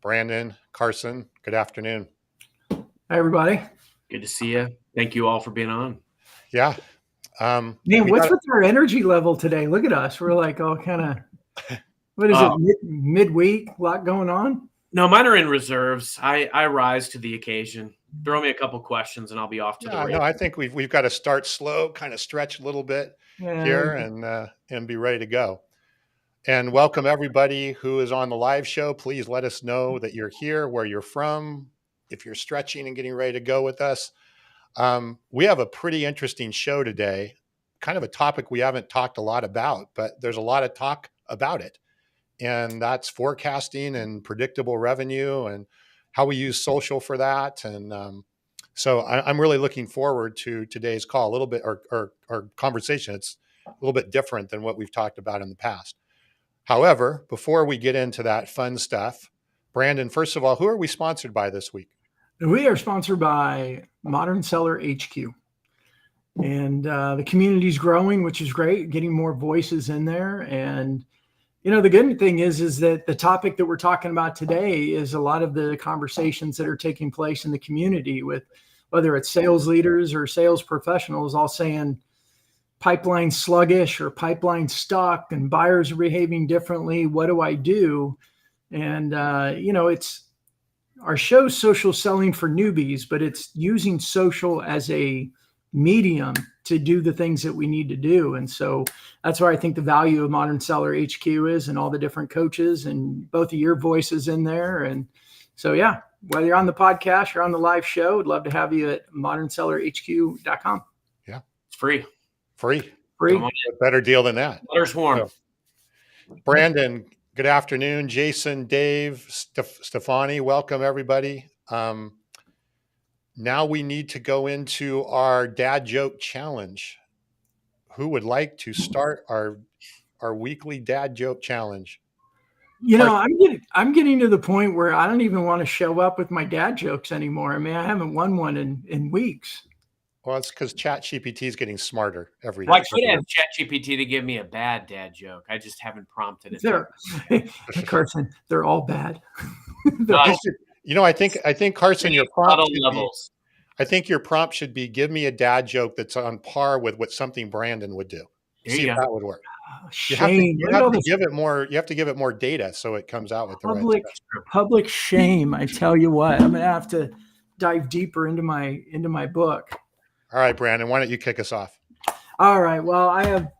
Brandon, Carson, good afternoon. Hi, everybody. Good to see you. Thank you all for being on. Yeah. Man, what's with our energy level today? Look at us. We're like all kind of, what is it, midweek? A lot going on? No, mine are in reserves. I rise to the occasion. Throw me a couple questions and I'll be off to the race. No, I think we've got to start slow, kind of stretch a little bit here and be ready to go. And welcome everybody who is on the live show. Please let us know that you're here, where you're from, if you're stretching and getting ready to go with us. We have a pretty interesting show today, kind of a topic we haven't talked a lot about, but there's a lot of talk about it. And that's forecasting and predictable revenue and how we use social for that. And so I'm really looking forward to today's call, a little bit, or conversation. It's a little bit different than what we've talked about in the past. However, before we get into that fun stuff, Brandon, first of all, who are we sponsored by this week? We are sponsored by Modern Seller HQ. And the community's growing, which is great, getting more voices in there. And, you know, the good thing is that the topic that we're talking about today is a lot of the conversations that are taking place in the community with whether it's sales leaders or sales professionals all saying pipeline sluggish or pipeline stuck and buyers are behaving differently. What do I do? And, you know, it's our show's social selling for newbies, but it's using social as a medium to do the things that we need to do. And so that's where I think the value of Modern Seller HQ is, and all the different coaches and both of your voices in there. And so, yeah, whether you're on the podcast or on the live show, I'd love to have you at modernsellerhq.com. Yeah. It's free. Free. A better deal than that. Butter's warm. So, Brandon, good afternoon. Jason, Dave, Stefani, welcome everybody. Now we need to go into our dad joke challenge. Who would like to start our weekly dad joke challenge? You know, I'm getting to the point where I don't even want to show up with my dad jokes anymore. I mean, I haven't won one in weeks. Well, it's because ChatGPT is getting smarter every day. I could have ChatGPT to give me a bad dad joke. I just haven't prompted it. Carson, they're all bad. You know, I think Carson, your prompt levels. I think your prompt should be, give me a dad joke that's on par with what something Brandon would do. See if that would work. Shame. You have to give it more. You have to give it more data so it comes out with the right stuff. Public shame. I tell you what, I'm gonna have to dive deeper into my book. All right, Brandon, why don't you kick us off? All right. Well, I have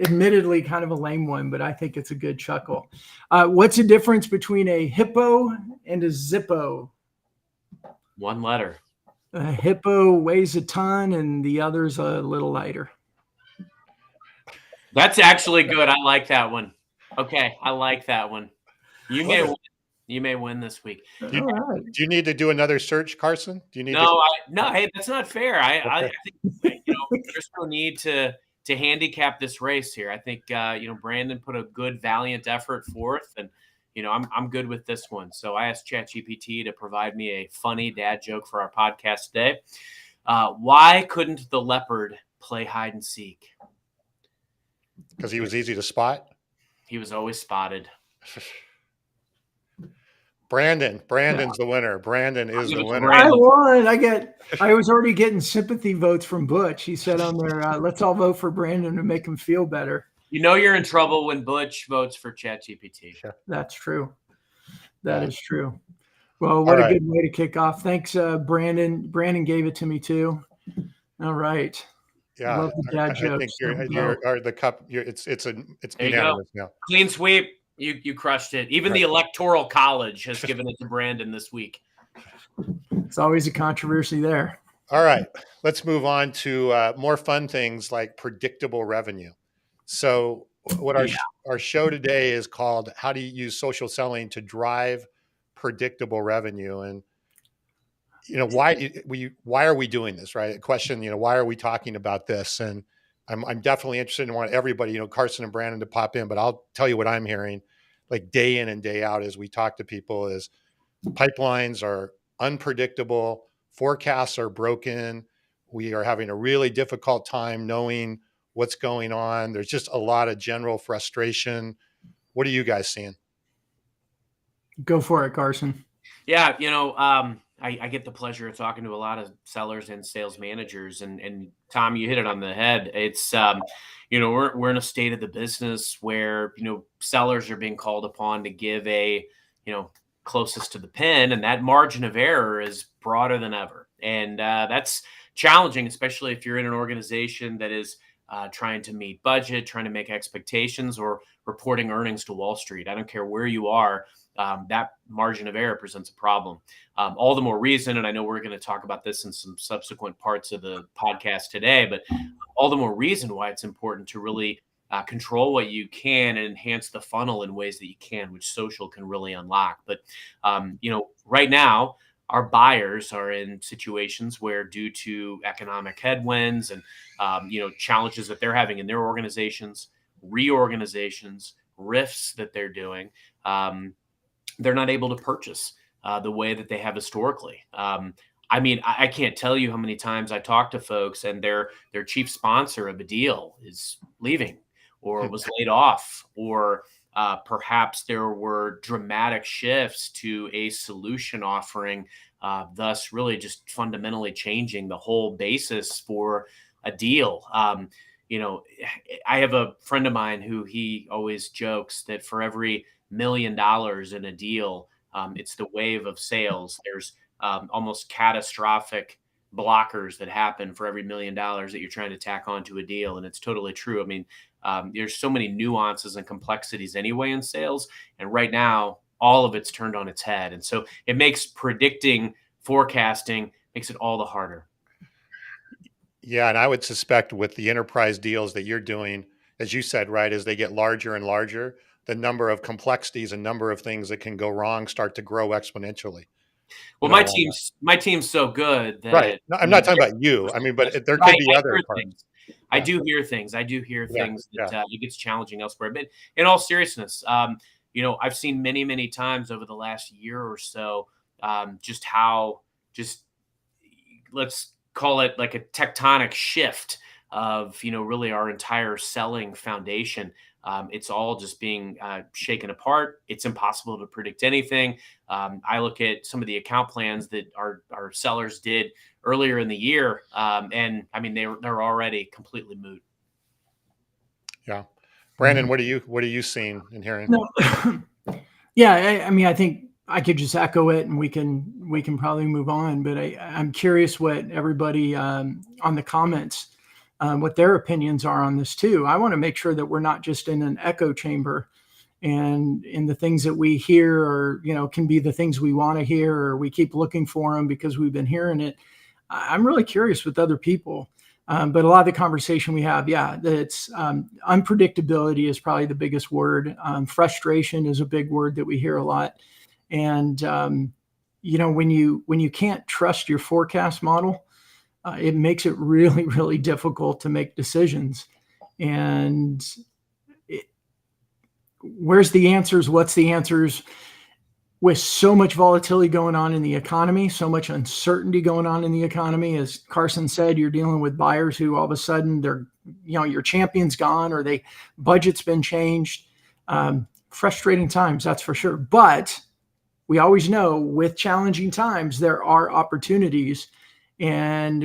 admittedly kind of a lame one, but I think it's a good chuckle. What's the difference between a hippo and a Zippo? One letter. A hippo weighs a ton and the other's a little lighter. That's actually good. I like that one. Okay, I like that one. You may win this week. Do you need to do another search, Carson? Do you need No, hey, that's not fair. I think there's no need to handicap this race here. I think Brandon put a good, valiant effort forth, and I'm good with this one. So I asked ChatGPT to provide me a funny dad joke for our podcast today. Why couldn't the leopard play hide and seek? Because he was easy to spot. He was always spotted. Brandon's the winner. Brandon is the winner. I won. I was already getting sympathy votes from Butch. He said on there, let's all vote for Brandon to make him feel better. You know you're in trouble when Butch votes for ChatGPT. That's true. That is true. Well, what a good way to kick off. Thanks, Brandon. Brandon gave it to me too. All right. Yeah, love the dad jokes. I think you're the cup. It's unanimous now. Clean sweep. You crushed it. Even the Electoral College has given it to Brandon this week. It's always a controversy there. All right, let's move on to more fun things like predictable revenue. So what our show today is called "How do you use social selling to drive predictable revenue?" And why are we doing this, right? A question, why are we talking about this? And I'm definitely interested and want everybody, Carson and Brandon, to pop in, but I'll tell you what I'm hearing like day in and day out as we talk to people is pipelines are unpredictable. Forecasts are broken. We are having a really difficult time knowing what's going on. There's just a lot of general frustration. What are you guys seeing? Go for it, Carson. Yeah, I get the pleasure of talking to a lot of sellers and sales managers, and Tom, you hit it on the head. It's we're in a state of the business where sellers are being called upon to give a closest to the pin, and that margin of error is broader than ever, and that's challenging, especially if you're in an organization that is trying to meet budget, trying to make expectations, or reporting earnings to Wall Street. I don't care where you are. That margin of error presents a problem. All the more reason, and I know we're going to talk about this in some subsequent parts of the podcast today, but all the more reason why it's important to really control what you can and enhance the funnel in ways that you can, which social can really unlock. But right now, our buyers are in situations where, due to economic headwinds and challenges that they're having in their organizations, reorganizations, rifts that they're doing, they're not able to purchase the way that they have historically. I can't tell you how many times I talk to folks and their chief sponsor of a deal is leaving or was laid off, or perhaps there were dramatic shifts to a solution offering, thus really just fundamentally changing the whole basis for a deal. I have a friend of mine who he always jokes that for every $1 million in a deal, it's the wave of sales. There's almost catastrophic blockers that happen for every $1 million that you're trying to tack onto a deal. And it's totally true. I mean, there's so many nuances and complexities anyway in sales. And right now, all of it's turned on its head. And so it makes predicting, forecasting, makes it all the harder. Yeah. And I would suspect with the enterprise deals that you're doing, as you said, right, as they get larger and larger, the number of complexities and number of things that can go wrong start to grow exponentially. Well, my team's so good that right. No, I'm not talking about you. I mean, but there could be other parts. I do hear things. I do hear Yeah, things that it gets challenging elsewhere. But in all seriousness, I've seen many, many times over the last year or so, just how let's call it like a tectonic shift of really our entire selling foundation. It's all just being shaken apart. It's impossible to predict anything. I look at some of the account plans that our sellers did earlier in the year, and I mean they're already completely moot. Yeah, Brandon, what are you seeing and hearing? No. Yeah, I mean, I think I could just echo it, and we can probably move on. But I'm curious what everybody on the comments, what their opinions are on this too. I want to make sure that we're not just in an echo chamber, and in the things that we hear, or can be the things we want to hear, or we keep looking for them because we've been hearing it. I'm really curious with other people. But a lot of the conversation we have, it's unpredictability is probably the biggest word. Frustration is a big word that we hear a lot. And when you can't trust your forecast model, it makes it really, really difficult to make decisions. And where's the answers? What's the answers? With so much volatility going on in the economy, so much uncertainty going on in the economy, as Carson said, you're dealing with buyers who all of a sudden your champion's gone, or budget's been changed. Frustrating times, that's for sure. But we always know with challenging times, there are opportunities. And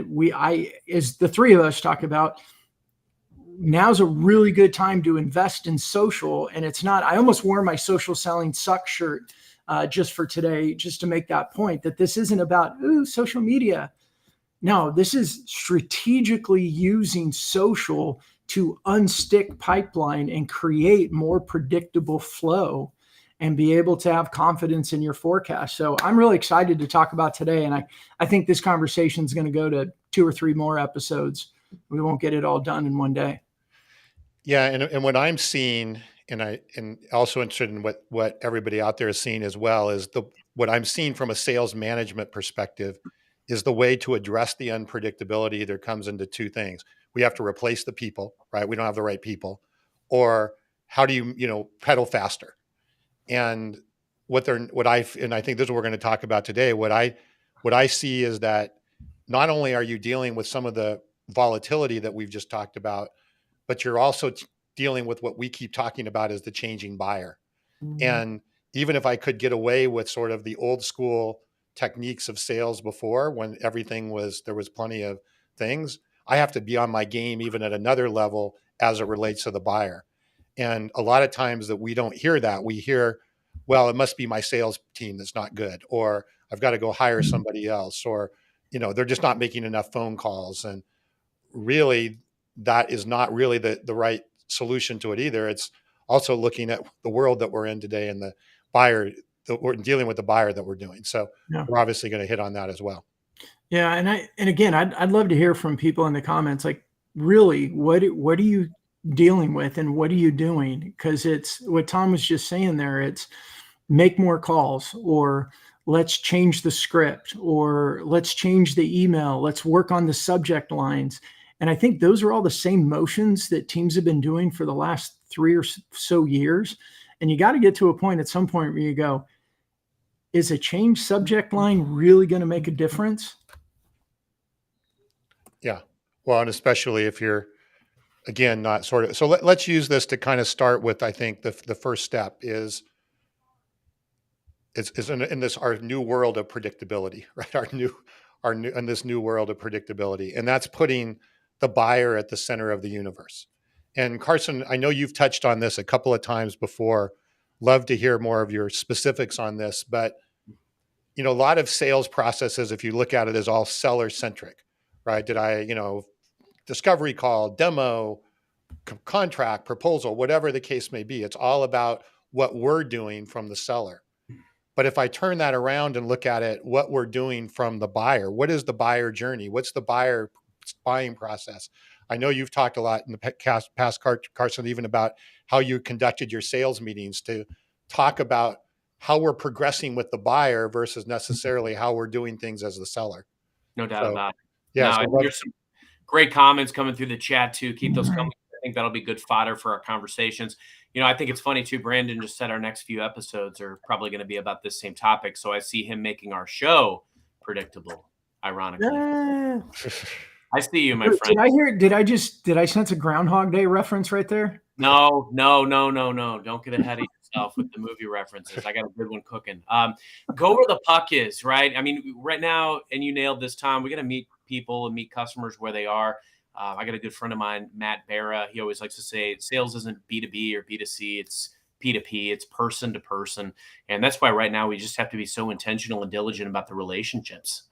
as the three of us talk about, now's a really good time to invest in social. And it's not, I almost wore my social selling sucks shirt just for today, just to make that point that this isn't about social media. No, this is strategically using social to unstick pipeline and create more predictable flow and be able to have confidence in your forecast. So I'm really excited to talk about today. And I think this conversation is going to go to 2 or 3 more episodes. We won't get it all done in one day. Yeah. And what I'm seeing, and also interested in what everybody out there is seeing as well, is what I'm seeing from a sales management perspective is the way to address the unpredictability. There comes into 2 things. We have to replace the people, right? We don't have the right people. Or how do you pedal faster? And I think this is what we're going to talk about today. What I see is that not only are you dealing with some of the volatility that we've just talked about, but you're also dealing with what we keep talking about as the changing buyer. And even if I could get away with sort of the old school techniques of sales before, when there was plenty of things, I have to be on my game even at another level as it relates to the buyer. And a lot of times that we don't hear that. We hear, well, it must be my sales team that's not good, or I've got to go hire somebody else, or, they're just not making enough phone calls. And really, that is not really the right solution to it either. It's also looking at the world that we're in today and the buyer that we're dealing with, the buyer that we're doing. So Yeah. we're obviously going to hit on that as well. Yeah. And again, I'd love to hear from people in the comments, like, really, what are you dealing with and what are you doing? Because it's what Tom was just saying there. It's make more calls, or let's change the script, or let's change the email. Let's work on the subject lines. And I think those are all the same motions that teams have been doing for the last 3 or so years. And you got to get to a point at some point where you go, is a change subject line really going to make a difference? Yeah. Well, and especially if you're, again, not sort of, so let's use this to kind of start with, I think the first step is in this, our new world of predictability, right? In this new world of predictability. And that's putting the buyer at the center of the universe. And Carson, I know you've touched on this a couple of times before. Love to hear more of your specifics on this, but a lot of sales processes, if you look at it, is all seller centric, right? Did I, discovery call, demo, contract, proposal, whatever the case may be. It's all about what we're doing from the seller. But if I turn that around and look at it, what we're doing from the buyer, what is the buyer journey? What's the buyer buying process? I know you've talked a lot in the past, Carson, even about how you conducted your sales meetings to talk about how we're progressing with the buyer versus necessarily how we're doing things as the seller. No doubt about it. Yeah. No, So I think there's some great comments coming through the chat too. Keep those coming. I think that'll be good fodder for our conversations. I think it's funny too. Brandon just said our next few episodes are probably going to be about this same topic. So I see him making our show predictable, ironically. I see you, my friend. Did I sense a Groundhog Day reference right there? No. Don't get ahead of yourself with the movie references. I got a good one cooking. Go where the puck is, right? I mean, right now, and you nailed this, Tom, we got to meet people and meet customers where they are. I got a good friend of mine, Matt Barra. He always likes to say sales isn't B2B or B2C. It's P2P. It's person to person. And that's why right now we just have to be so intentional and diligent about the relationships.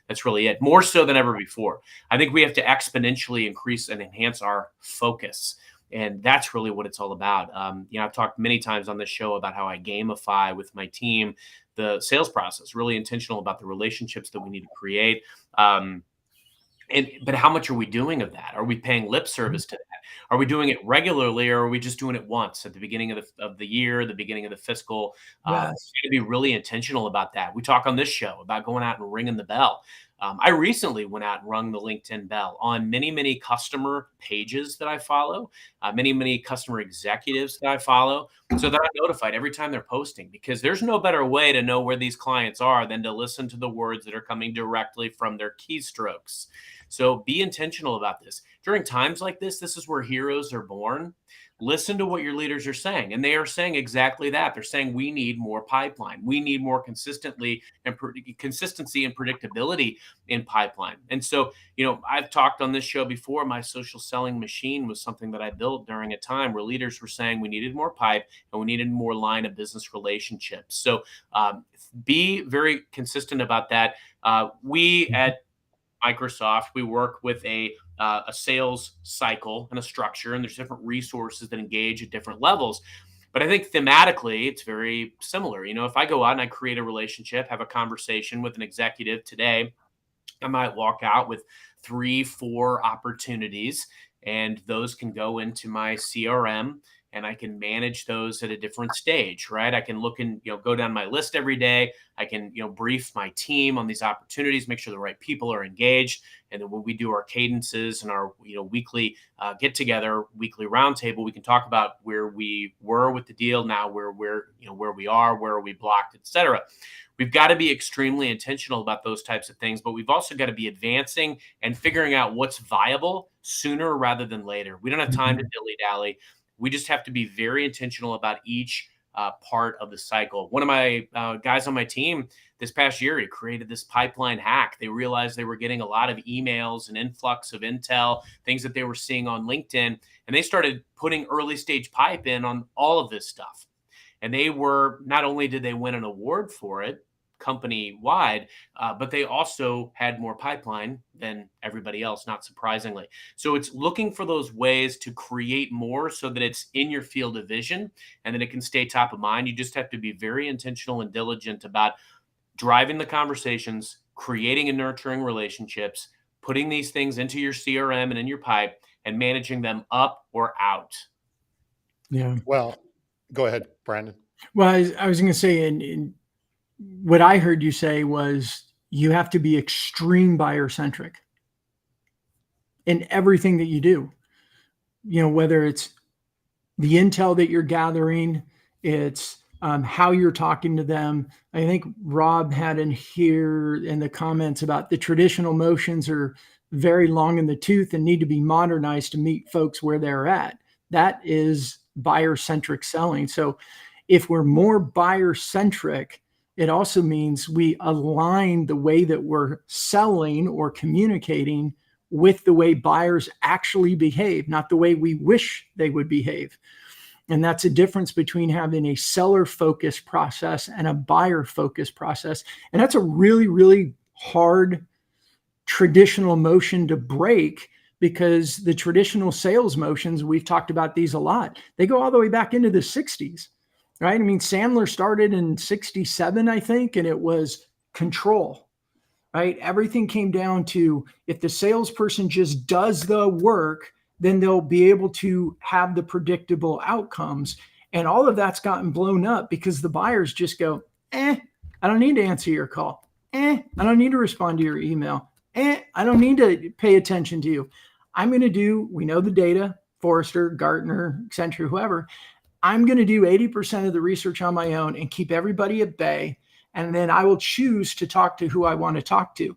That's really it. More so than ever before. I think we have to exponentially increase and enhance our focus. And that's really what it's all about. I've talked many times on this show about how I gamify with my team the sales process, really intentional about the relationships that we need to create. But how much are we doing of that? Are we paying lip service to that? Are we doing it regularly, or are we just doing it once at the beginning of the year, the beginning of the fiscal? Yes. To be really intentional about that. We talk on this show about going out and ringing the bell. I recently went out and rung the LinkedIn bell on many customer pages that I follow, many customer executives that I follow, so that I'm notified every time they're posting, because there's no better way to know where these clients are than to listen to the words that are coming directly from their keystrokes. So be intentional about this. During times like this is where heroes are born. Listen to what your leaders are saying. And they are saying exactly that. They're saying we need more pipeline. We need more consistency and predictability in pipeline. And so, I've talked on this show before, my social selling machine was something that I built during a time where leaders were saying we needed more pipe and we needed more line of business relationships. So be very consistent about that. We at Microsoft, we work with a sales cycle and a structure, and there's different resources that engage at different levels. But I think thematically, it's very similar. If I go out and I create a relationship, have a conversation with an executive today, I might walk out with 3-4 opportunities, and those can go into my CRM, and I can manage those at a different stage, right? I can look and go down my list every day. I can brief my team on these opportunities, make sure the right people are engaged, and then when we do our cadences and our weekly get together, weekly roundtable, we can talk about where we were with the deal, now where we are, where are we blocked, etc. We've got to be extremely intentional about those types of things, but we've also got to be advancing and figuring out what's viable sooner rather than later. We don't have time to dilly-dally. We just have to be very intentional about each part of the cycle. One of my guys on my team this past year, he created this pipeline hack. They realized they were getting a lot of emails and influx of intel, things that they were seeing on LinkedIn, and they started putting early stage pipe in on all of this stuff. And they were, not only did they win an award for it company wide, but they also had more pipeline than everybody else, not surprisingly. So it's looking for those ways to create more so that it's in your field of vision and that it can stay top of mind. You just have to be very intentional and diligent about driving the conversations, creating and nurturing relationships, putting these things into your CRM and in your pipe, and managing them up or out. Yeah. Well, go ahead, Brandon. Well, I was going to say, in what I heard you say was you have to be extreme buyer centric in everything that you do. You know, whether it's the intel that you're gathering, it's how you're talking to them. I think Rob had in here in the comments about the traditional motions are very long in the tooth and need to be modernized to meet folks where they're at. That is buyer centric selling. So if we're more buyer centric, it also means we align the way that we're selling or communicating with the way buyers actually behave, not the way we wish they would behave. And that's a difference between having a seller-focused process and a buyer-focused process. And that's a really, really hard traditional motion to break, because the traditional sales motions, we've talked about these a lot, they go all the way back into the 60s, right? I mean, Sandler started in 67, I think, and it was control, right? Everything came down to, if the salesperson just does the work, then they'll be able to have the predictable outcomes. And all of that's gotten blown up because the buyers just go, I don't need to answer your call. I don't need to respond to your email. I don't need to pay attention to you. I'm going to do, we know the data, Forrester, Gartner, Accenture, whoever, I'm going to do 80% of the research on my own and keep everybody at bay. And then I will choose to talk to who I want to talk to.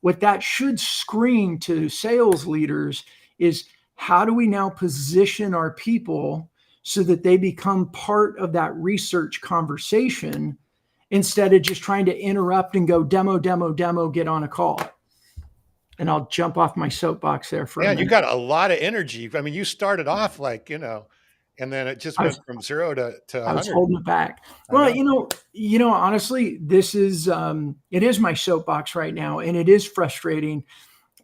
What that should scream to sales leaders is, how do we now position our people so that they become part of that research conversation instead of just trying to interrupt and go demo, get on a call? And I'll jump off my soapbox there for a minute. You got a lot of energy. I mean, you started off like, and then it just went from 0 to 100. I was holding it back. Well, honestly, this is, it is my soapbox right now, and it is frustrating.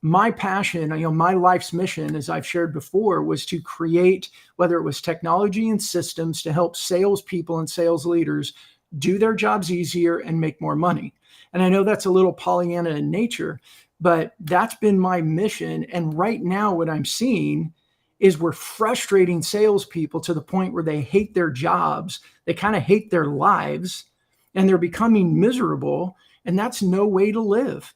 My passion, my life's mission, as I've shared before, was to create, whether it was technology and systems, to help salespeople and sales leaders do their jobs easier and make more money. And I know that's a little Pollyanna in nature, but that's been my mission. And right now, what I'm seeing is we're frustrating salespeople to the point where they hate their jobs, they kind of hate their lives, and they're becoming miserable. And that's no way to live.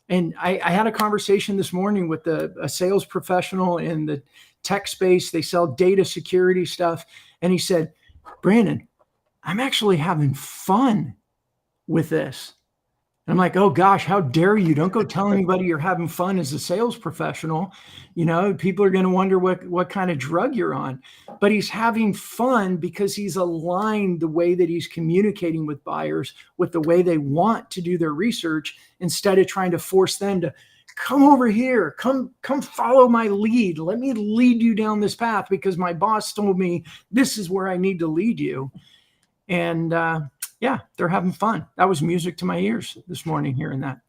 And I had a conversation this morning with a sales professional in the tech space. They sell data security stuff. And he said, Brandon, I'm actually having fun with this. And I'm like, oh gosh, how dare you? Don't go tell anybody you're having fun as a sales professional. People are going to wonder what kind of drug you're on. But he's having fun because he's aligned the way that he's communicating with buyers with the way they want to do their research, instead of trying to force them to come over here, come follow my lead. Let me lead you down this path because my boss told me this is where I need to lead you. And they're having fun. That was music to my ears this morning, hearing that.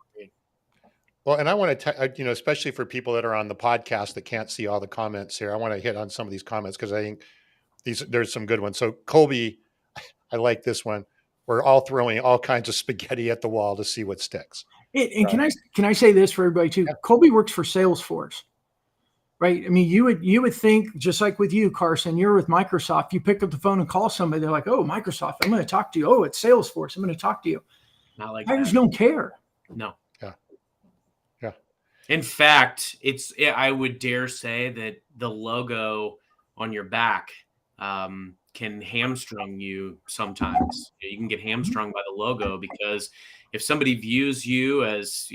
Well, and I want to, especially for people that are on the podcast that can't see all the comments here, I want to hit on some of these comments because I think there's some good ones. So Colby, I like this one. We're all throwing all kinds of spaghetti at the wall to see what sticks. And can I say this for everybody too? Yeah. Colby works for Salesforce. Right. I mean, you would think, just like with you, Carson, you're with Microsoft, you pick up the phone and call somebody. They're like, oh, Microsoft, I'm going to talk to you. Oh, it's Salesforce, I'm going to talk to you. Not like Buyers don't care. No. Yeah. In fact, I would dare say that the logo on your back can hamstring you sometimes. You can get hamstrung by the logo, because if somebody views you as,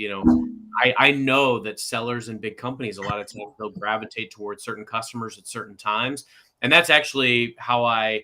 I know that sellers in big companies, a lot of times they'll gravitate towards certain customers at certain times. And that's actually how I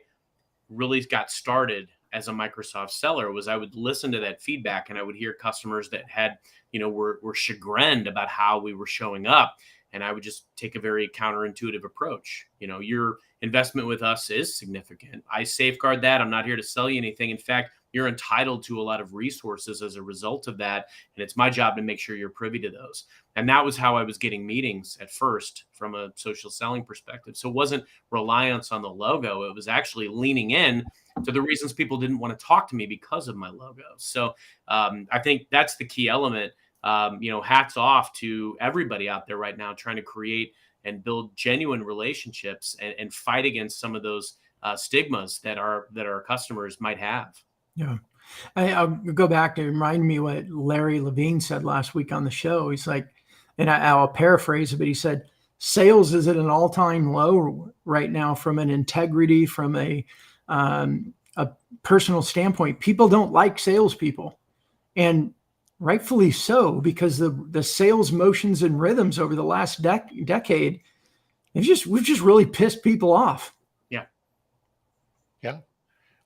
really got started as a Microsoft seller was I would listen to that feedback, and I would hear customers that had, were chagrined about how we were showing up. And I would just take a very counterintuitive approach. Your investment with us is significant. I safeguard that. I'm not here to sell you anything. In fact, you're entitled to a lot of resources as a result of that. And it's my job to make sure you're privy to those. And that was how I was getting meetings at first from a social selling perspective. So it wasn't reliance on the logo. It was actually leaning in to the reasons people didn't want to talk to me because of my logo. So I think that's the key element. Hats off to everybody out there right now trying to create and build genuine relationships and fight against some of those stigmas that our customers might have. Yeah. I'll go back to remind me what Larry Levine said last week on the show. He's like, and I'll paraphrase it, but he said, sales is at an all-time low right now from an integrity, from a personal standpoint. People don't like salespeople, and rightfully so, because the sales motions and rhythms over the last decade, we've just really pissed people off. Yeah. Yeah.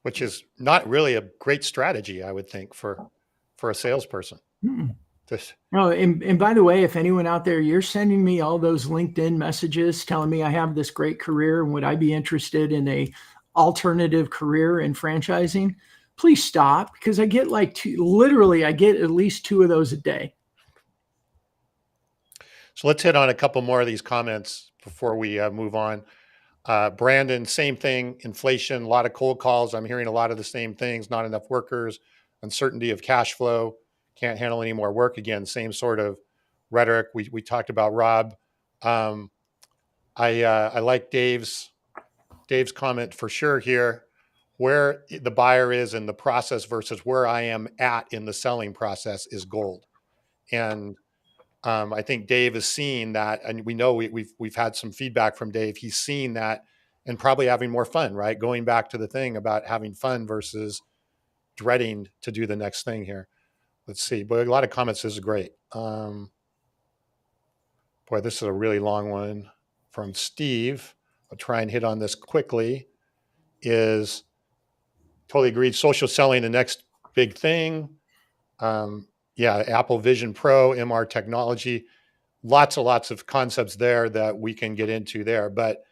Which is not really a great strategy, I would think, for a salesperson. No, and by the way, if anyone out there, you're sending me all those LinkedIn messages telling me I have this great career and would I be interested in a alternative career in franchising, please stop, because I get I get at least 2 of those a day. So let's hit on a couple more of these comments before we move on. Brandon, same thing, inflation, a lot of cold calls. I'm hearing a lot of the same things, not enough workers, uncertainty of cash flow, can't handle any more work. Again, same sort of rhetoric we talked about, Rob. I like Dave's comment for sure here, where the buyer is in the process versus where I am at in the selling process is gold. And I think Dave has seen that, and we know we've had some feedback from Dave. He's seen that, and probably having more fun, right? Going back to the thing about having fun versus dreading to do the next thing here. Let's see, but a lot of comments. This is great. Boy, this is a really long one from Steve. I'll try and hit on this quickly. Is totally agreed. Social selling, the next big thing. Apple Vision Pro, MR technology, lots of concepts there that we can get into there. But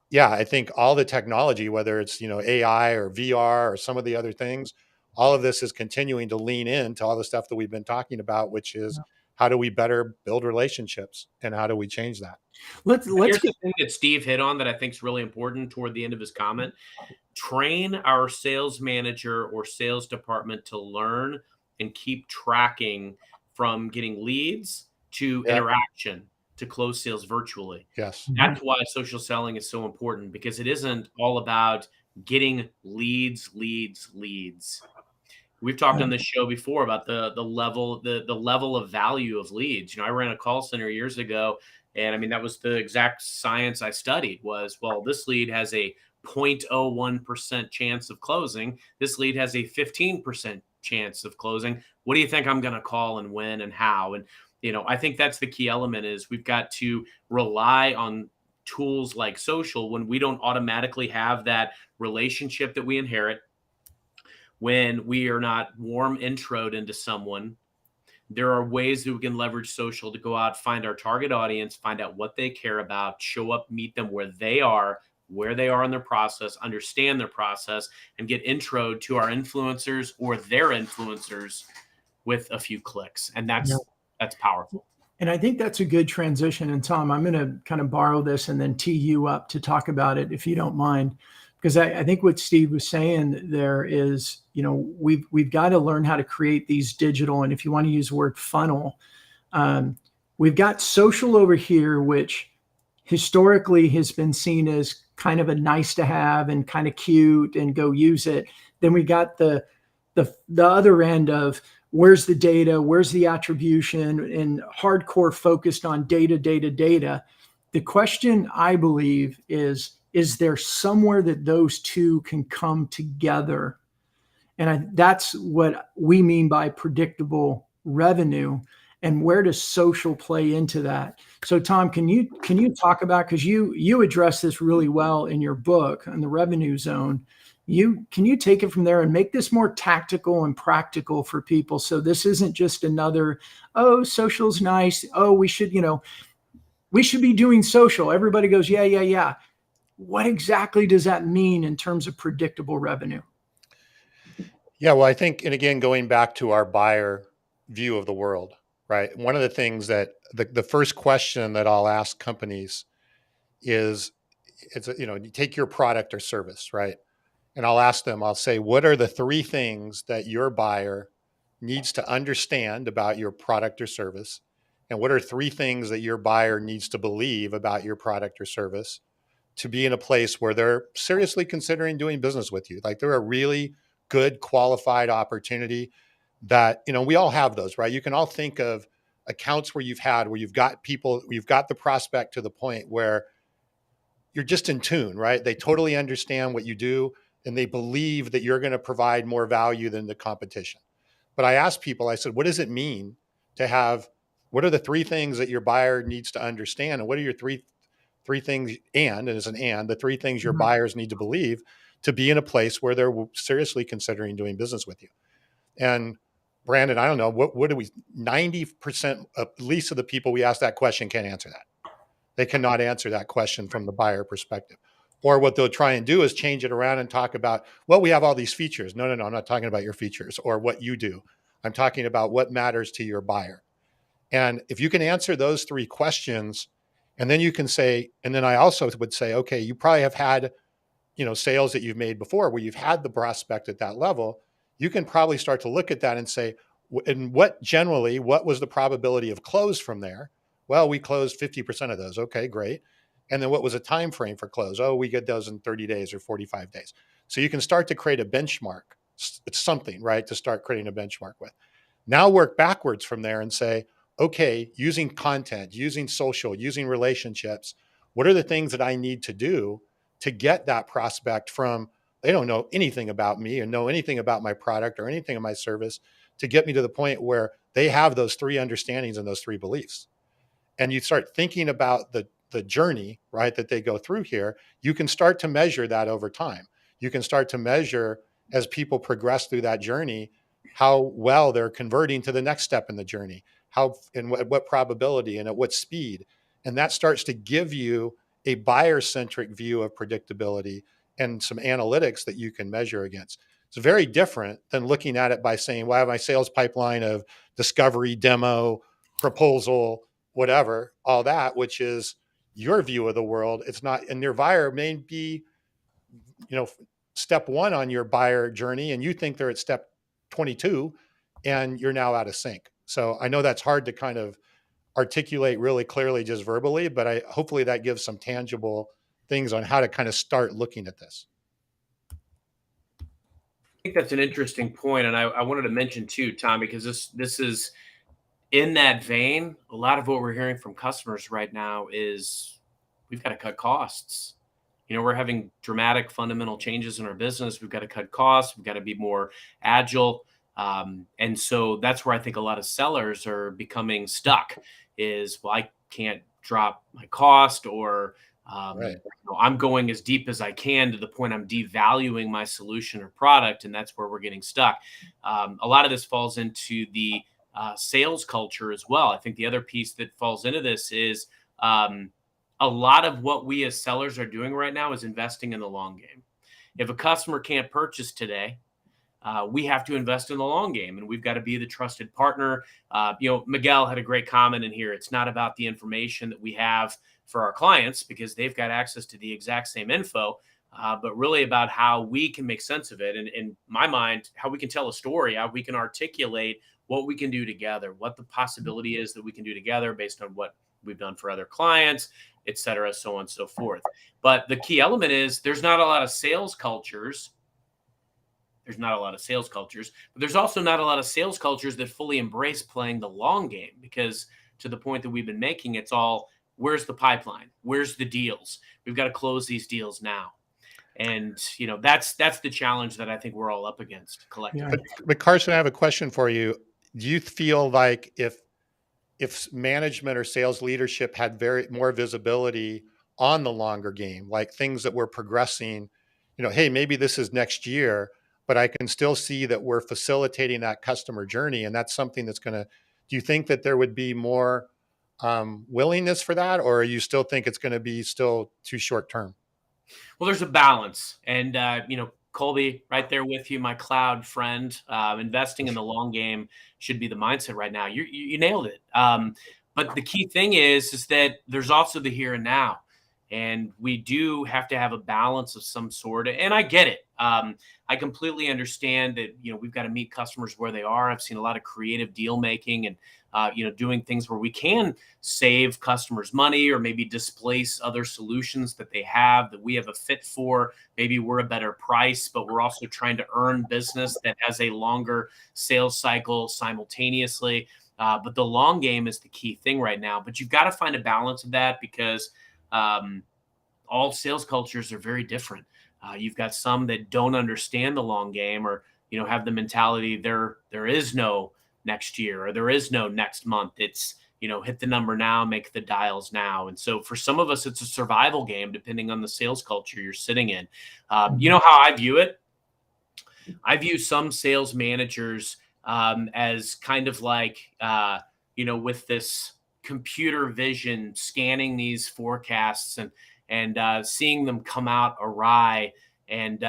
yeah, I think all the technology, whether it's, AI or VR or some of the other things, all of this is continuing to lean into all the stuff that we've been talking about, which is how do we better build relationships and how do we change that? Here's the thing that Steve hit on that I think is really important toward the end of his comment. Train our sales manager or sales department to learn and keep tracking from getting leads to interaction to close sales virtually. Yes. That's why social selling is so important, because it isn't all about getting leads. We've talked on this show before about the level of value of leads. I ran a call center years ago, and I mean, that was the exact science I studied was, well, this lead has a 0.01% chance of closing. This lead has a 15% chance of closing. What do you think I'm going to call and when and how? And, I think that's the key element is we've got to rely on tools like social when we don't automatically have that relationship that we inherit. When we are not warm introed into someone, there are ways that we can leverage social to go out, find our target audience, find out what they care about, show up, meet them where they are in their process, understand their process, and get introed to our influencers or their influencers with a few clicks. And that's powerful. And I think that's a good transition. And Tom, I'm going to kind of borrow this and then tee you up to talk about it, if you don't mind, because I think what Steve was saying there is, we've got to learn how to create these digital, and if you want to use the word funnel, we've got social over here, which historically has been seen as kind of a nice to have and kind of cute and go use it. Then we got the other end of where's the data, where's the attribution, and hardcore focused on data. The question, I believe, is there somewhere that those two can come together? And that's what we mean by predictable revenue. And where does social play into that? So Tom, can you talk about, because you address this really well in your book on the revenue zone, Can you take it from there and make this more tactical and practical for people? So this isn't just another, oh, social's nice. Oh, we should be doing social. Everybody goes, yeah, yeah, yeah. What exactly does that mean in terms of predictable revenue? Yeah, well, I think, and again, going back to our buyer view of the world, right? One of the things that the first question that I'll ask companies is, you take your product or service, right? And I'll ask them, I'll say, what are the three things that your buyer needs to understand about your product or service? And what are three things that your buyer needs to believe about your product or service to be in a place where they're seriously considering doing business with you? Like they're a really good, qualified opportunity that, we all have those, right? You can all think of accounts where you've got people, you've got the prospect to the point where you're just in tune, right? They totally understand what you do and they believe that you're going to provide more value than the competition. But I asked people, I said, what does it mean to have, what are the three things that your buyer needs to understand? And what are your three things, and it's an and, the three things your Mhm. buyers need to believe to be in a place where they're seriously considering doing business with you? And Brandon, I don't know, what do we, 90% at least of the people we ask that question can't answer that. They cannot answer that question from the buyer perspective. Or what they'll try and do is change it around and talk about, well, we have all these features. No, no, no, I'm not talking about your features or what you do. I'm talking about what matters to your buyer. And if you can answer those three questions, and then you can say, and then I also would say, okay, you probably have had, sales that you've made before where you've had the prospect at that level. You can probably start to look at that and say, and what was the probability of close from there? Well, we closed 50% of those. Okay, great. And then what was a time frame for close? Oh, we get those in 30 days or 45 days. So you can start to create a benchmark. It's something, right, to start creating a benchmark with. Now work backwards from there and say, okay, using content, using social, using relationships, what are the things that I need to do to get that prospect from, they don't know anything about me and know anything about my product or anything of my service, to get me to the point where they have those three understandings and those three beliefs. And you start thinking about the journey, right, that they go through here. You can start to measure that over time. You can start to measure, as people progress through that journey, how well they're converting to the next step in the journey, how, and what probability and at what speed. And that starts to give you a buyer centric view of predictability and some analytics that you can measure against. It's very different than looking at it by saying, well, I have my sales pipeline of discovery, demo, proposal, whatever, all that, which is your view of the world. It's not, and your buyer may be, you know, step one on your buyer journey, and you think they're at step 22, and you're now out of sync. So I know that's hard to kind of articulate really clearly just verbally, but hopefully that gives some tangible things on how to kind of start looking at this. I think that's an interesting point, and I wanted to mention too, Tom, because this is in that vein. A lot of what we're hearing from customers right now is we've got to cut costs. We're having dramatic fundamental changes in our business. We've got to cut costs. We've got to be more agile. And so that's where I think a lot of sellers are becoming stuck is, well, I can't drop my cost, or Right. I'm going as deep as I can to the point I'm devaluing my solution or product. And that's where we're getting stuck. A lot of this falls into the sales culture as well. I think the other piece that falls into this is, a lot of what we as sellers are doing right now is investing in the long game. If a customer can't purchase today, we have to invest in the long game, and we've got to be the trusted partner. Miguel had a great comment in here. It's not about the information that we have for our clients because they've got access to the exact same info, but really about how we can make sense of it. And in my mind, how we can tell a story, how we can articulate what we can do together, what the possibility is that we can do together based on what we've done for other clients, et cetera, so on and so forth. But the key element is there's not a lot of sales cultures. There's not a lot of sales cultures, but there's also not a lot of sales cultures that fully embrace playing the long game, because to the point that we've been making, it's all, where's the pipeline? Where's the deals? We've got to close these deals now. And, that's the challenge that I think we're all up against collectively. But Carson, I have a question for you. Do you feel like if management or sales leadership had more visibility on the longer game, like things that were progressing, hey, maybe this is next year, but I can still see that we're facilitating that customer journey. And that's something that's going to, do you think that there would be more willingness for that? Or you still think it's going to be still too short term? Well, there's a balance. And, Colby, right there with you, my cloud friend, investing in the long game should be the mindset right now. You nailed it. But the key thing is that there's also the here and now. And we do have to have a balance of some sort. And I get it. I completely understand that, we've got to meet customers where they are. I've seen a lot of creative deal making and, doing things where we can save customers money or maybe displace other solutions that they have that we have a fit for. Maybe we're a better price, but we're also trying to earn business that has a longer sales cycle simultaneously. But the long game is the key thing right now. But you've got to find a balance of that because all sales cultures are very different. You've got some that don't understand the long game or, have the mentality there is no next year or there is no next month. It's, hit the number now, make the dials now. And so for some of us, it's a survival game, depending on the sales culture you're sitting in. You know how I view it? I view some sales managers as kind of like, with this computer vision, scanning these forecasts and seeing them come out awry and,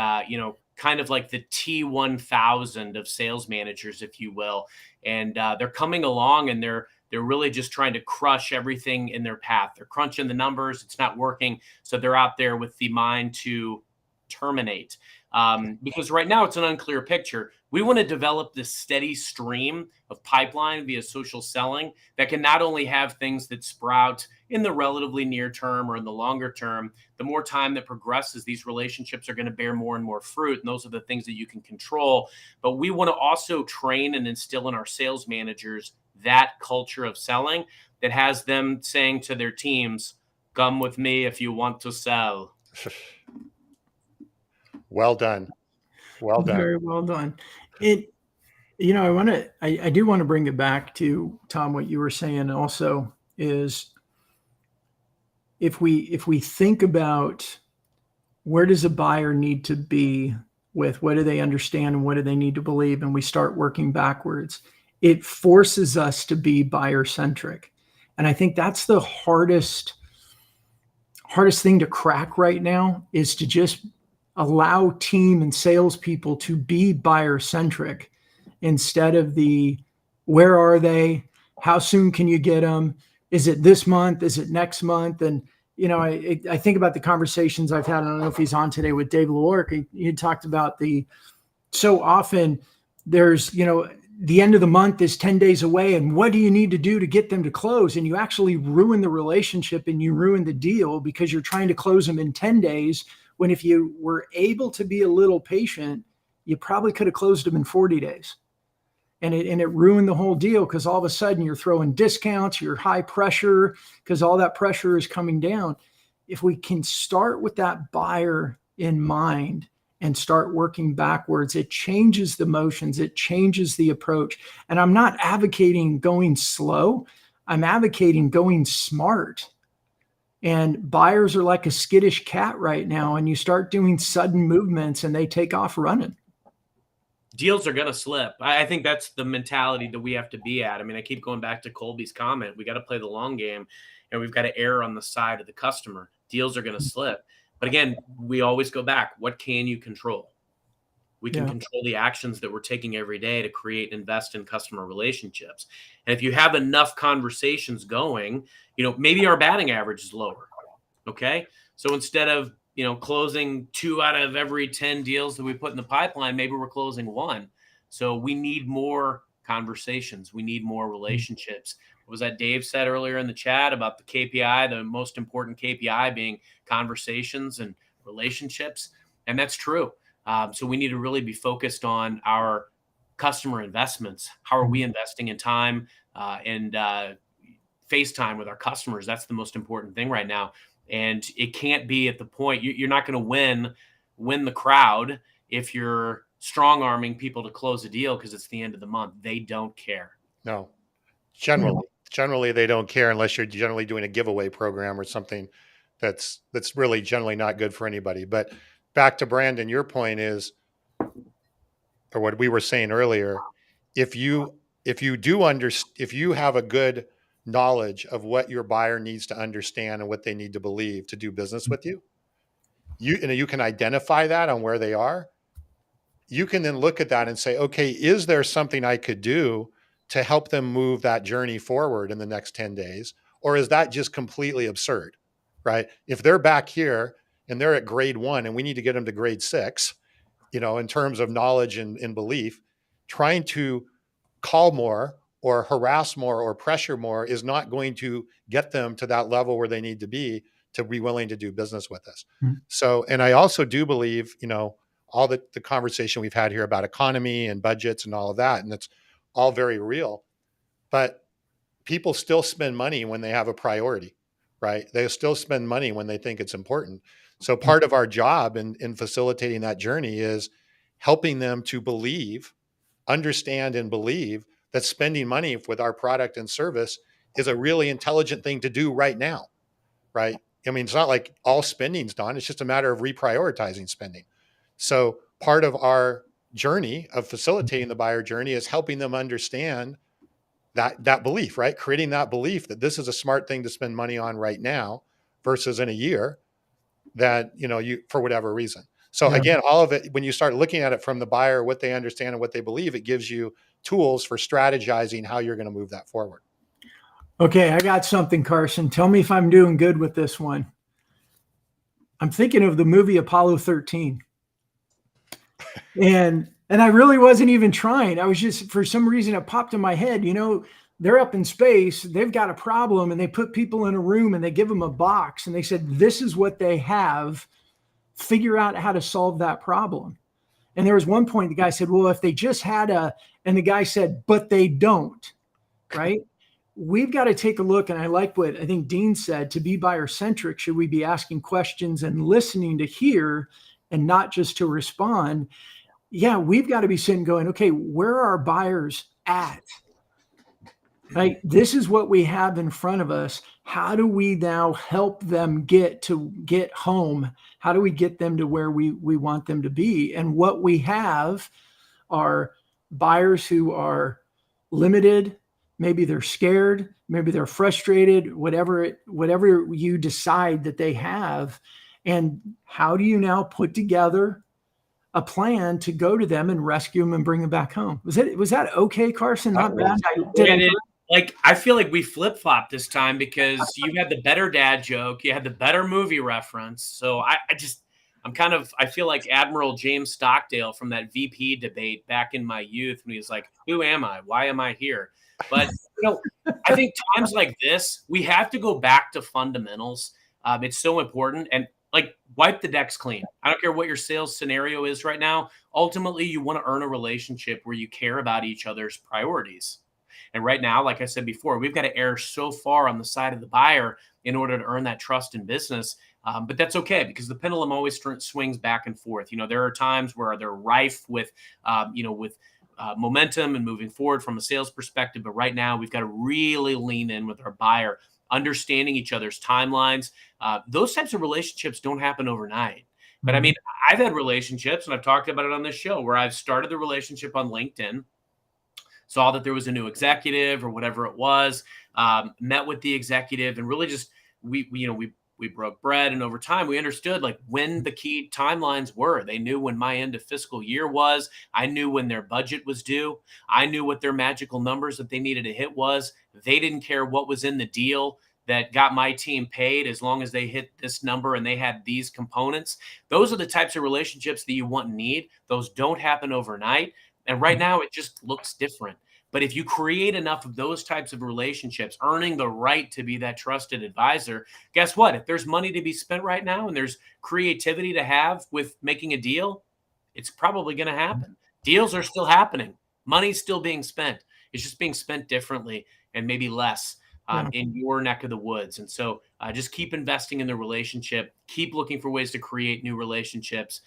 kind of like the T1000 of sales managers, if you will. And they're coming along and they're really just trying to crush everything in their path. They're crunching the numbers. It's not working. So they're out there with the mind to terminate. Because right now it's an unclear picture. We want to develop this steady stream of pipeline via social selling that can not only have things that sprout in the relatively near term or in the longer term. The more time that progresses, these relationships are going to bear more and more fruit. And those are the things that you can control. But we want to also train and instill in our sales managers that culture of selling that has them saying to their teams, come with me if you want to sell. Well done. Well done. Very well done. I do want to bring it back to Tom, what you were saying also is if we think about where does a buyer need to be with what do they understand and what do they need to believe, and we start working backwards, it forces us to be buyer centric. And I think that's the hardest thing to crack right now is to just allow team and salespeople to be buyer centric instead of the where are they? How soon can you get them? Is it this month? Is it next month? And, I think about the conversations I've had. I don't know if he's on today with Dave Lork. He talked about so often there's, the end of the month is 10 days away. And what do you need to do to get them to close? And you actually ruin the relationship and you ruin the deal because you're trying to close them in 10 days. When if you were able to be a little patient, you probably could have closed them in 40 days. And it ruined the whole deal because all of a sudden you're throwing discounts, you're high pressure because all that pressure is coming down. If we can start with that buyer in mind and start working backwards, it changes the motions, it changes the approach. And I'm not advocating going slow. I'm advocating going smart. And buyers are like a skittish cat right now. And you start doing sudden movements and they take off running. Deals are going to slip. I think that's the mentality that we have to be at. I mean, I keep going back to Colby's comment. We got to play the long game and we've got to err on the side of the customer. Deals are going to slip. But again, we always go back. What can you control? We can control the actions that we're taking every day to create and invest in customer relationships. And if you have enough conversations going, maybe our batting average is lower. Okay. So instead of, closing 2 out of every 10 deals that we put in the pipeline, maybe we're closing 1. So we need more conversations. We need more relationships. What was that Dave said earlier in the chat about the KPI, the most important KPI being conversations and relationships? And that's true. So we need to really be focused on our customer investments. How are we investing in time and face time with our customers? That's the most important thing right now. And it can't be at the point you're not going to win the crowd if you're strong arming people to close a deal because it's the end of the month. They don't care. No, generally they don't care unless you're generally doing a giveaway program or something that's really generally not good for anybody. But back to Brandon, your point is, or what we were saying earlier, if you if you have a good knowledge of what your buyer needs to understand and what they need to believe to do business with you, you can identify that on where they are. You can then look at that and say, okay, is there something I could do to help them move that journey forward in the next 10 days? Or is that just completely absurd, right? If they're back here and they're at grade 1 and we need to get them to grade 6, in terms of knowledge and belief, trying to call more or harass more or pressure more is not going to get them to that level where they need to be willing to do business with us. Mm-hmm. So, and I also do believe, all the conversation we've had here about economy and budgets and all of that, and it's all very real, but people still spend money when they have a priority, right? They still spend money when they think it's important. So part of our job in facilitating that journey is helping them to understand and believe that spending money with our product and service is a really intelligent thing to do right now, right? I mean, it's not like all spending's done. It's just a matter of reprioritizing spending. So part of our journey of facilitating the buyer journey is helping them understand that belief, right? Creating that belief that this is a smart thing to spend money on right now versus in a year that, you, for whatever reason. So again, all of it, when you start looking at it from the buyer, what they understand and what they believe, it gives you tools for strategizing how you're going to move that forward. Okay, I got something, Carson. Tell me if I'm doing good with this one. I'm thinking of the movie Apollo 13. And I really wasn't even trying. I was just, for some reason, it popped in my head. They're up in space. They've got a problem, and they put people in a room and they give them a box. And they said, this is what they have. Figure out how to solve that problem. And there was one point the guy said, well, if they just had and the guy said, but they don't, right? We've got to take a look. And I like what I think Dean said, to be buyer centric, should we be asking questions and listening to hear and not just to respond? Yeah, we've got to be sitting going, okay, where are our buyers at? Right? This is what we have in front of us. How do we now help them get home? How do we get them to where we want them to be? And what we have are buyers who are limited. Maybe they're scared. Maybe they're frustrated, whatever you decide that they have. And how do you now put together a plan to go to them and rescue them and bring them back home? Was that okay, Carson? Not bad. I feel like we flip-flopped this time because you had the better dad joke, you had the better movie reference. So I feel like Admiral James Stockdale from that VP debate back in my youth when he was like, who am I? Why am I here? But I think times like this, we have to go back to fundamentals. It's so important. And wipe the decks clean. I don't care what your sales scenario is right now. Ultimately, you want to earn a relationship where you care about each other's priorities. And right now, like I said before, we've got to err so far on the side of the buyer in order to earn that trust in business. But that's okay, because the pendulum always swings back and forth. There are times where they're rife with momentum and moving forward from a sales perspective. But right now, we've got to really lean in with our buyer, understanding each other's timelines. Those types of relationships don't happen overnight. But I mean, I've had relationships, and I've talked about it on this show, where I've started the relationship on LinkedIn, saw that there was a new executive or whatever it was, met with the executive, and really just we broke bread. And over time, we understood when the key timelines were. They knew when my end of fiscal year was. I knew when their budget was due. I knew what their magical numbers that they needed to hit was. They didn't care what was in the deal that got my team paid, as long as they hit this number and they had these components. Those are the types of relationships that you want and need. Those don't happen overnight. And right now, it just looks different. But if you create enough of those types of relationships, earning the right to be that trusted advisor, guess what? If there's money to be spent right now and there's creativity to have with making a deal, it's probably going to happen. Deals are still happening. Money's still being spent. It's just being spent differently and maybe less in your neck of the woods. And so just keep investing in the relationship. Keep looking for ways to create new relationships.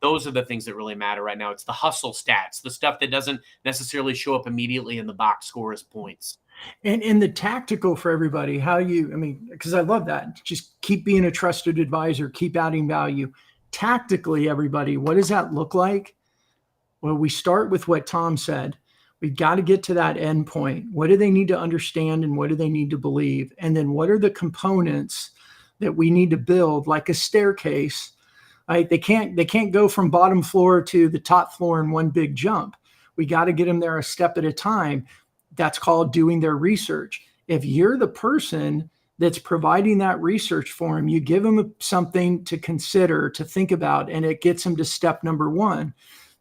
Those are the things that really matter right now. It's the hustle stats, the stuff that doesn't necessarily show up immediately in the box score as points. And the tactical for everybody, because I love that. Just keep being a trusted advisor, keep adding value. tactically, everybody, what does that look like? Well, we start with what Tom said. We've got to get to that end point. What do they need to understand and what do they need to believe? And then what are the components that we need to build, like a staircase? Right? They can't go from bottom floor to the top floor in one big jump. We got to get them there a step at a time. That's called doing their research. If you're the person that's providing that research for them, you give them something to consider, to think about, and it gets them to step number one.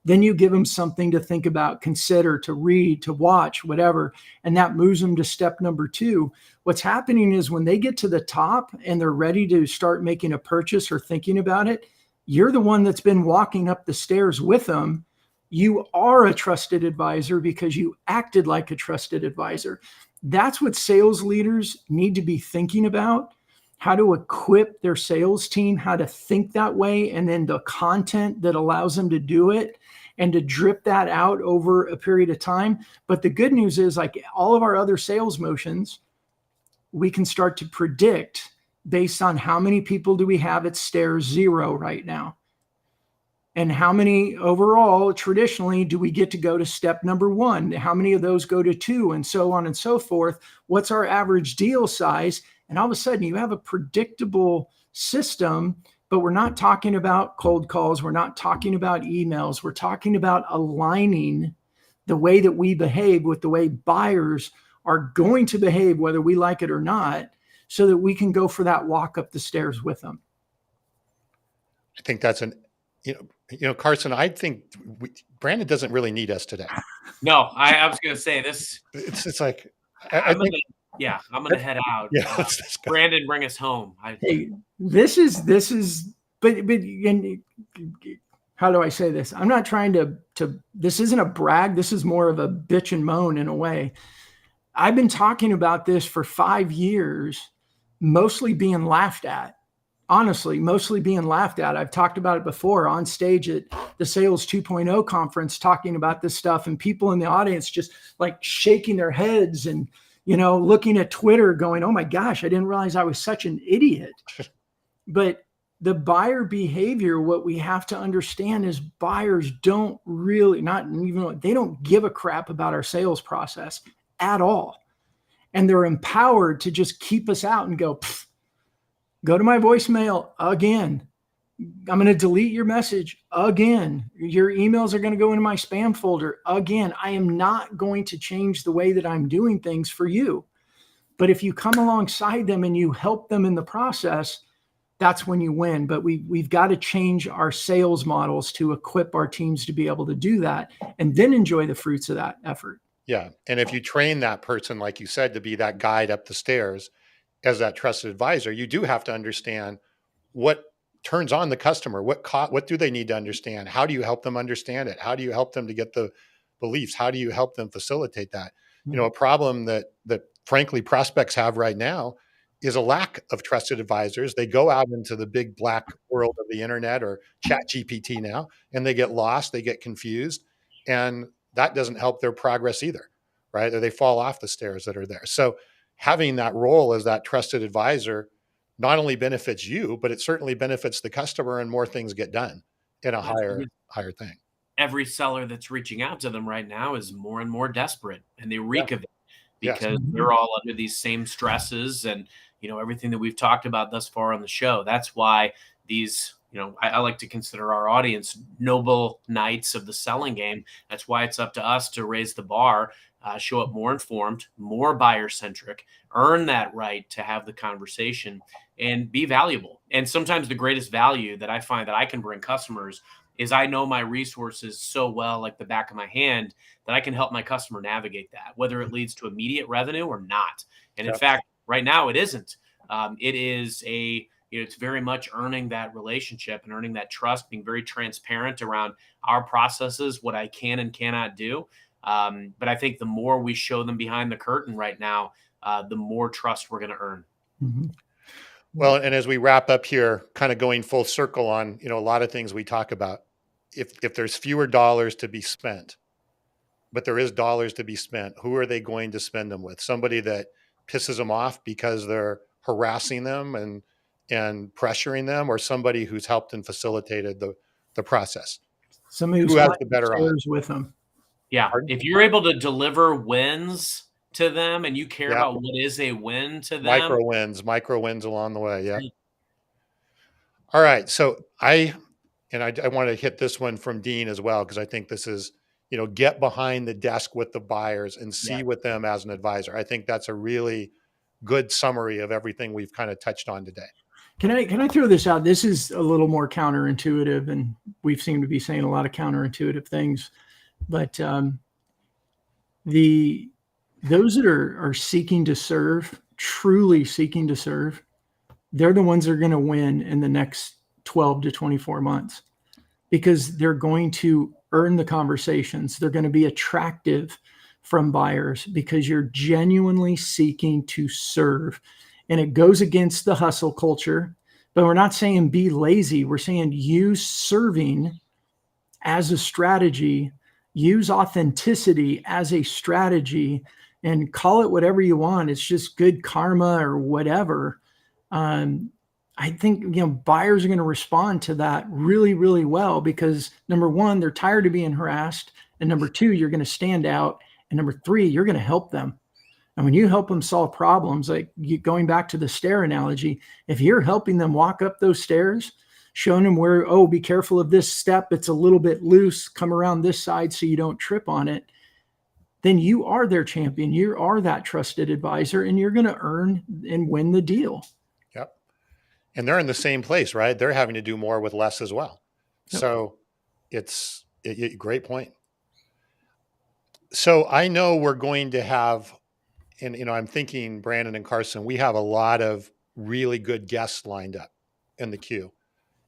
Then you give them something to think about, consider, to read, to watch, whatever, and that moves them to step number two. What's happening is when they get to the top and they're ready to start making a purchase or thinking about it, you're the one that's been walking up the stairs with them. You are a trusted advisor because you acted like a trusted advisor. That's what sales leaders need to be thinking about, how to equip their sales team, how to think that way, and then the content that allows them to do it and to drip that out over a period of time. But the good news is, like all of our other sales motions, we can start to predict based on how many people do we have at stair 0 right now, and how many overall traditionally do we get to go to step number 1, how many of those go to 2, and so on and so forth. What's our average deal size? And all of a sudden you have a predictable system. But we're not talking about cold calls, we're not talking about emails, we're talking about aligning the way that we behave with the way buyers are going to behave, whether we like it or not, so that we can go for that walk up the stairs with them. I think that's Carson, I think Brandon doesn't really need us today. No, I was going to say this. It's like, I'm going to head out. Yeah, Brandon, bring us home. Hey, this is, but how do I say this? I'm not trying to, this isn't a brag. This is more of a bitch and moan in a way. I've been talking about this for 5 years, mostly being laughed at. Honestly, mostly being laughed at. I've talked about it before on stage at the Sales 2.0 conference, talking about this stuff, and people in the audience just like shaking their heads and, looking at Twitter going, oh my gosh, I didn't realize I was such an idiot. But the buyer behavior, what we have to understand is buyers don't really, they don't give a crap about our sales process at all. And they're empowered to just keep us out and go, go to my voicemail again. I'm going to delete your message again. Your emails are going to go into my spam folder again. I am not going to change the way that I'm doing things for you. But if you come alongside them and you help them in the process, that's when you win. But we've got to change our sales models to equip our teams to be able to do that and then enjoy the fruits of that effort. Yeah. And if you train that person, like you said, to be that guide up the stairs as that trusted advisor, you do have to understand what turns on the customer. What do they need to understand? How do you help them understand it? How do you help them to get the beliefs? How do you help them facilitate that? A problem that frankly prospects have right now is a lack of trusted advisors. They go out into the big black world of the internet or Chat GPT now, and they get lost, they get confused, and that doesn't help their progress either, right? Or they fall off the stairs that are there. So having that role as that trusted advisor not only benefits you, but it certainly benefits the customer, and more things get done in a higher thing. Every seller that's reaching out to them right now is more and more desperate, and they reek of it because they're all under these same stresses and, everything that we've talked about thus far on the show. That's why these, I like to consider our audience noble knights of the selling game. That's why it's up to us to raise the bar, show up more informed, more buyer centric, earn that right to have the conversation and be valuable. And sometimes the greatest value that I find that I can bring customers is I know my resources so well, like the back of my hand, that I can help my customer navigate that, whether it leads to immediate revenue or not. And in fact, right now it isn't. It is it's very much earning that relationship and earning that trust, being very transparent around our processes, what I can and cannot do. But I think the more we show them behind the curtain right now, the more trust we're going to earn. Mm-hmm. Well, and as we wrap up here, kind of going full circle on, a lot of things we talk about, if there's fewer dollars to be spent, but there is dollars to be spent, who are they going to spend them with? Somebody that pisses them off because they're harassing them and and pressuring them, or somebody who's helped and facilitated the process? Somebody who's Who has the better odds? shares with them. Yeah. Pardon? If you're able to deliver wins to them and you care Yeah. about what is a win to them. Micro wins along the way. Yeah. All right. So I want to hit this one from Dean as well, because I think this is, get behind the desk with the buyers and see with them as an advisor. I think that's a really good summary of everything we've kind of touched on today. Can I throw this out? This is a little more counterintuitive, and we've seemed to be saying a lot of counterintuitive things, but those that are seeking to serve, truly seeking to serve, they're the ones that are going to win in the next 12 to 24 months, because they're going to earn the conversations. They're going to be attractive from buyers because you're genuinely seeking to serve. And it goes against the hustle culture, but we're not saying be lazy. We're saying use serving as a strategy, use authenticity as a strategy, and call it whatever you want. It's just good karma or whatever. I think, buyers are going to respond to that really, really well, because number one, they're tired of being harassed. And number two, you're going to stand out. And number three, you're going to help them. And when you help them solve problems, like going back to the stair analogy, if you're helping them walk up those stairs, showing them where, oh, be careful of this step, it's a little bit loose, come around this side so you don't trip on it, then you are their champion. You are that trusted advisor, and you're going to earn and win the deal. Yep. And they're in the same place, right? They're having to do more with less as well. Yep. So it's a great point. So I know we're going to have, and I'm thinking, Brandon and Carson, we have a lot of really good guests lined up in the queue.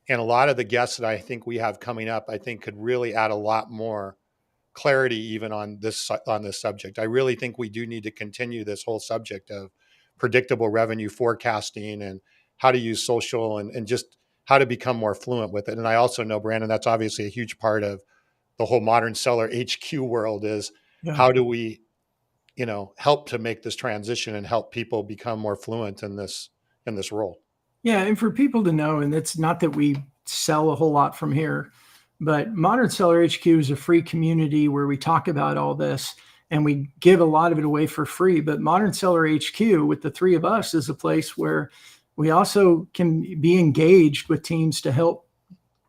And a lot of the guests that I think we have coming up, I think could really add a lot more clarity even on this subject. I really think we do need to continue this whole subject of predictable revenue forecasting and how to use social and just how to become more fluent with it. And I also know, Brandon, that's obviously a huge part of the whole Modern Seller HQ world is how do we, help to make this transition and help people become more fluent in this role. Yeah. And for people to know, and it's not that we sell a whole lot from here, but Modern Seller HQ is a free community where we talk about all this and we give a lot of it away for free. But Modern Seller HQ with the three of us is a place where we also can be engaged with teams to help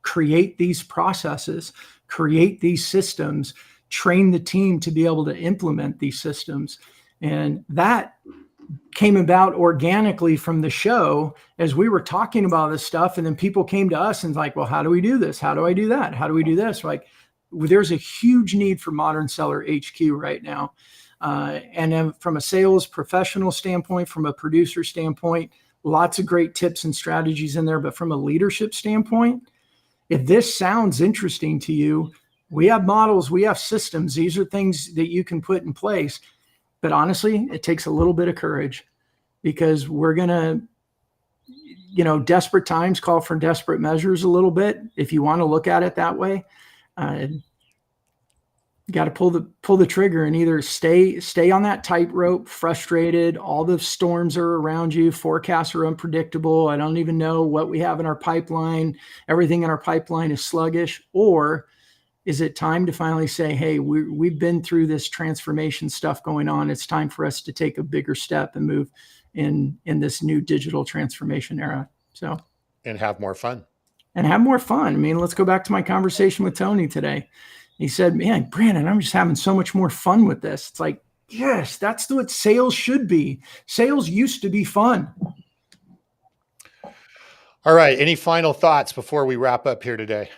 create these processes, create these systems, train the team to be able to implement these systems. And that came about organically from the show as we were talking about this stuff. And then people came to us and like, well, how do we do this? How do I do that? How do we do this? Like, there's a huge need for Modern Seller HQ right now. And then from a sales professional standpoint, from a producer standpoint, lots of great tips and strategies in there. But from a leadership standpoint, if this sounds interesting to you, we have models, we have systems. These are things that you can put in place. But honestly, it takes a little bit of courage, because we're going to, desperate times call for desperate measures a little bit. If you want to look at it that way, you got to pull the trigger and either stay on that tightrope, frustrated. All the storms are around you. Forecasts are unpredictable. I don't even know what we have in our pipeline. Everything in our pipeline is sluggish. Or is it time to finally say, hey, we've been through this transformation stuff going on. It's time for us to take a bigger step and move in this new digital transformation era. So, and have more fun. I mean, let's go back to my conversation with Tony today. He said, man, Brandon, I'm just having so much more fun with this. It's like, yes, that's what sales should be. Sales used to be fun. All right. Any final thoughts before we wrap up here today?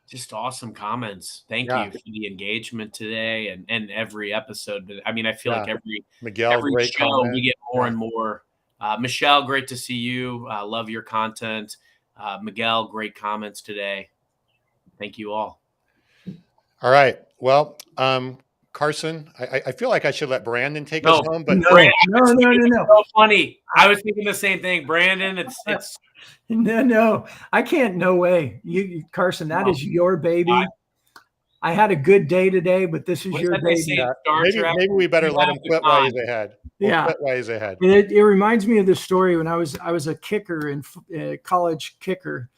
Just awesome comments. Thank you for the engagement today and every episode. I mean, I feel like every show comment. We get more and more. Michelle, great to see you. Love your content. Miguel, great comments today. Thank you all. All right. Well, Carson, I feel like I should let Brandon take us home, but no. So funny. I was thinking the same thing, Brandon. It's no. I can't. No way. Carson, that is your baby. I had a good day today, but this is your baby. Maybe we better let him quit while he's ahead. We'll Yeah. quit ways ahead. It reminds me of this story when I was a kicker in college kicker,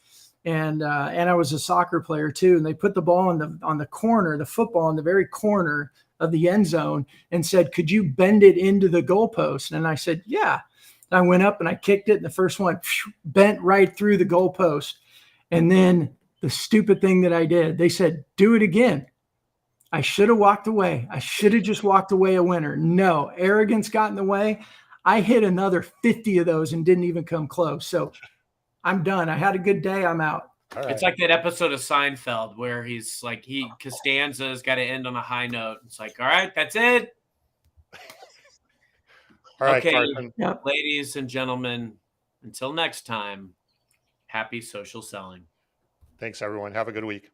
and I was a soccer player too. And they put the ball on the corner, the football in the very corner of the end zone, and said, "Could you bend it into the goalpost?" And I said, "Yeah." And I went up and I kicked it, and the first one bent right through the goalpost. And then the stupid thing that I did, they said, "Do it again." I should have walked away. I should have just walked away a winner. No, arrogance got in the way. I hit another 50 of those and didn't even come close. So I'm done. I had a good day. I'm out. All right. It's like that episode of Seinfeld where he's like, Costanza's got to end on a high note. It's like, all right, that's it. All right, okay, Carson. Yep. Ladies and gentlemen, until next time, happy social selling. Thanks, everyone. Have a good week.